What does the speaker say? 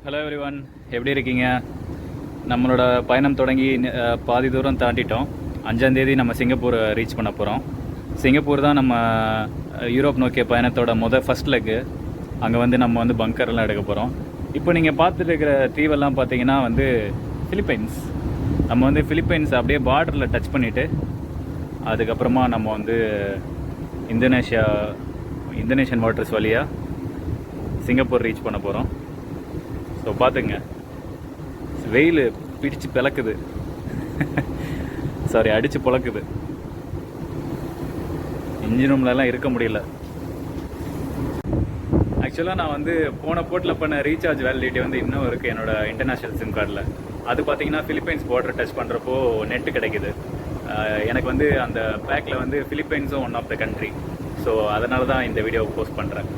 Hello everyone, எப்படி இருக்கீங்க? நம்மளோட பயணம் தொடங்கி பாதி தூரம் தாண்டிட்டோம். 5ஆம் தேதி நம்ம சிங்கப்பூர் ரீச் பண்ண போகிறோம். சிங்கப்பூர் தான் நம்ம யூரோப் நோக்கிய பயணத்தோட ஃபஸ்ட் லெக்கு. அங்கே வந்து நம்ம வந்து பங்கர்லாம் எடுக்க போகிறோம். இப்போ நீங்கள் பார்த்துட்டு இருக்கிற தீவெல்லாம் பார்த்தீங்கன்னா வந்து ஃபிலிப்பைன்ஸ். நம்ம வந்து ஃபிலிப்பைன்ஸ் அப்படியே பார்டரில் டச் பண்ணிவிட்டு அதுக்கப்புறமா நம்ம வந்து இந்தோனேஷியன் வாட்டர்ஸ் வழியாக சிங்கப்பூர் ரீச் பண்ண போகிறோம். ஸோ பார்த்துங்க, வெயில் பிடிச்சு பிளக்குது, சாரி அடித்து பிளக்குது. இன்ஜின் ரூம்லலாம் இருக்க முடியல. ஆக்சுவலாக நான் வந்து போன போர்ட்டில் பண்ண ரீசார்ஜ் வேலிடிட்டி வந்து இன்னும் இருக்குது என்னோடய இன்டர்நேஷ்னல் சிம் கார்டில். அது பார்த்தீங்கன்னா ஃபிலிப்பைன்ஸ் பார்டர் டச் பண்ணுறப்போ நெட்டு கிடைக்குது. எனக்கு வந்து அந்த பேக்கில் வந்து ஃபிலிப்பைன்ஸும் one of the country. So அதனால தான் இந்த வீடியோவை போஸ்ட் பண்ணுறேன்.